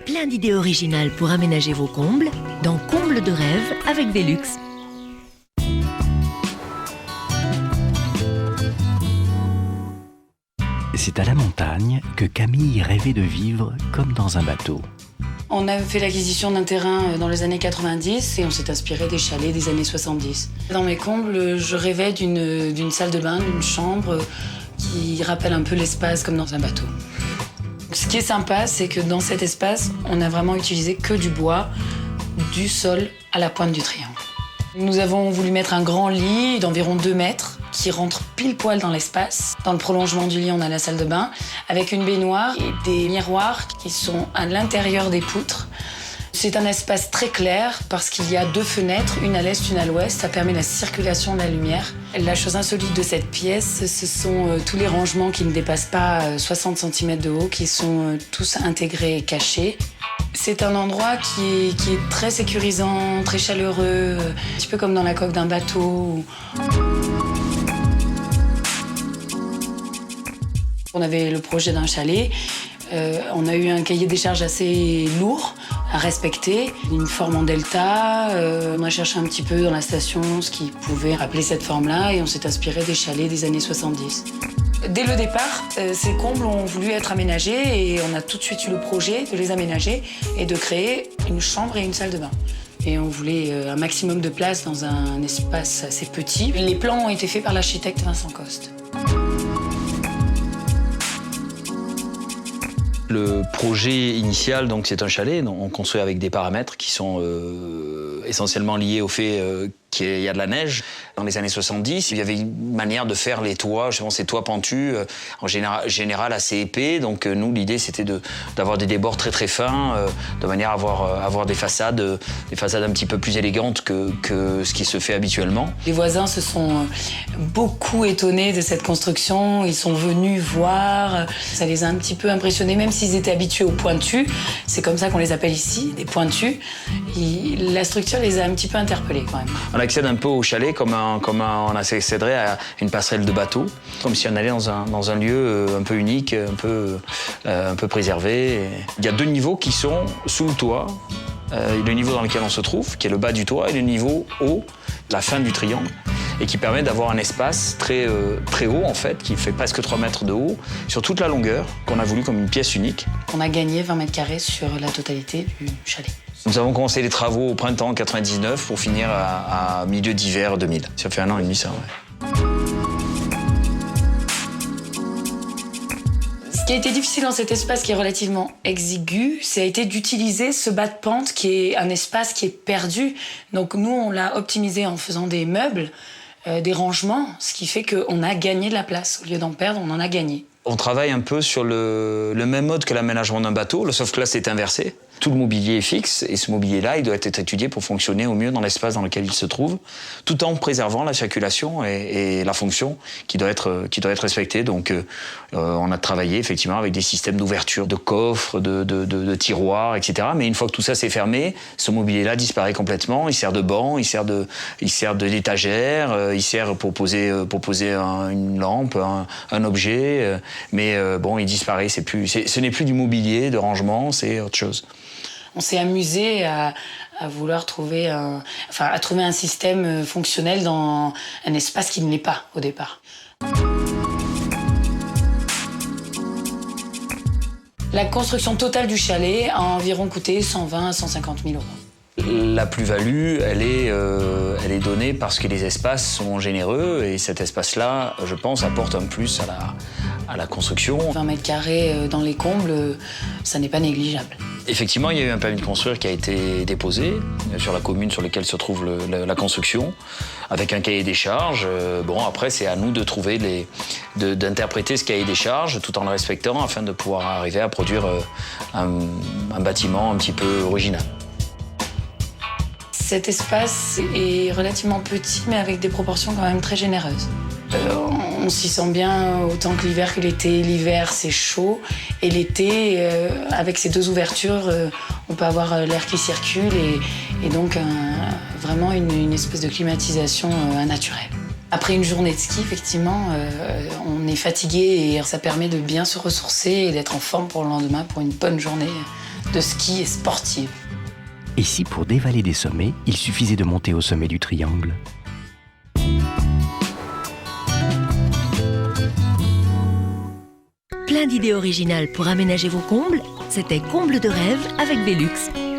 Plein d'idées originales pour aménager vos combles dans Combles de rêve avec Velux. C'est à la montagne que Camille rêvait de vivre comme dans un bateau. On a fait l'acquisition d'un terrain dans les années 90 et on s'est inspiré des chalets des années 70. Dans mes combles, je rêvais d'une salle de bain, d'une chambre qui rappelle un peu l'espace comme dans un bateau. Ce qui est sympa, c'est que dans cet espace, on a vraiment utilisé que du bois, du sol à la pointe du triangle. Nous avons voulu mettre un grand lit d'environ 2 mètres qui rentre pile poil dans l'espace. Dans le prolongement du lit, on a la salle de bain avec une baignoire et des miroirs qui sont à l'intérieur des poutres. C'est un espace très clair parce qu'il y a 2 fenêtres, une à l'est, une à l'ouest. Ça permet la circulation de la lumière. La chose insolite de cette pièce, ce sont tous les rangements qui ne dépassent pas 60 cm de haut, qui sont tous intégrés et cachés. C'est un endroit qui est très sécurisant, très chaleureux, un petit peu comme dans la coque d'un bateau. On avait le projet d'un chalet. On a eu un cahier des charges assez lourd à respecter, une forme en delta. On a cherché un petit peu dans la station ce qui pouvait rappeler cette forme-là et on s'est inspiré des chalets des années 70. Dès le départ, ces combles ont voulu être aménagés et on a tout de suite eu le projet de les aménager et de créer une chambre et une salle de bain. Et on voulait un maximum de place dans un espace assez petit. Les plans ont été faits par l'architecte Vincent Coste. Le projet initial, donc, c'est un chalet. On construit avec des paramètres qui sont essentiellement liés au fait qu'il y a de la neige. Dans les années 70, il y avait une manière de faire les toits, justement ces toits pentus, en général assez épais. Donc nous, l'idée, c'était d'avoir des débords très très fins, de manière à avoir des façades un petit peu plus élégantes que ce qui se fait habituellement. Les voisins se sont beaucoup étonnés de cette construction. Ils sont venus voir. Ça les a un petit peu impressionnés, même s'ils étaient habitués aux pointus. C'est comme ça qu'on les appelle ici, des pointus. La structure les a un petit peu interpellés quand même. On accède un peu au chalet comme on accéderait à une passerelle de bateau, comme si on allait dans un lieu un peu unique, un peu préservé. Il y a 2 niveaux qui sont sous le toit. Le niveau dans lequel on se trouve, qui est le bas du toit, et le niveau haut, la fin du triangle, et qui permet d'avoir un espace très haut, en fait, qui fait presque 3 mètres de haut, sur toute la longueur, qu'on a voulu comme une pièce unique. On a gagné 20 mètres carrés sur la totalité du chalet. Nous avons commencé les travaux au printemps 99 pour finir à milieu d'hiver 2000. Ça fait 1 an et demi, ça, ouais. Ce qui a été difficile dans cet espace qui est relativement exigu, ça a été d'utiliser ce bas de pente qui est un espace qui est perdu. Donc nous, on l'a optimisé en faisant des meubles, des rangements, ce qui fait qu'on a gagné de la place. Au lieu d'en perdre, on en a gagné. On travaille un peu sur le même mode que l'aménagement d'un bateau, sauf que là, c'est inversé. Tout le mobilier est fixe, et ce mobilier-là, il doit être étudié pour fonctionner au mieux dans l'espace dans lequel il se trouve, tout en préservant la circulation et la fonction qui doit être respectée. Donc, on a travaillé effectivement avec des systèmes d'ouverture, de coffres, de tiroirs, etc. Mais une fois que tout ça s'est fermé, ce mobilier-là disparaît complètement. Il sert de banc, il sert d'étagère, il sert pour poser une lampe, un objet. Mais bon, il disparaît. Ce n'est plus du mobilier de rangement, c'est autre chose. On s'est amusé à vouloir trouver un système fonctionnel dans un espace qui ne l'est pas au départ. La construction totale du chalet a environ coûté 120 à 150 000 euros. La plus-value, elle est donnée parce que les espaces sont généreux et cet espace-là, je pense, apporte un plus à la construction. 20 mètres carrés dans les combles, ça n'est pas négligeable. Effectivement, il y a eu un permis de construire qui a été déposé sur la commune sur laquelle se trouve la construction, avec un cahier des charges. Bon, après, c'est à nous de trouver d'interpréter ce cahier des charges tout en le respectant afin de pouvoir arriver à produire un bâtiment un petit peu original. Cet espace est relativement petit, mais avec des proportions quand même très généreuses. On s'y sent bien autant que l'hiver que l'été. L'hiver, c'est chaud. Et l'été, avec ces 2 ouvertures, on peut avoir l'air qui circule et donc vraiment une espèce de climatisation naturelle. Après une journée de ski, effectivement, on est fatigué et ça permet de bien se ressourcer et d'être en forme pour le lendemain pour une bonne journée de ski et sportive. Et si pour dévaler des sommets, il suffisait de monter au sommet du triangle? Plein d'idées originales pour aménager vos combles, c'était Comble de rêve avec Velux.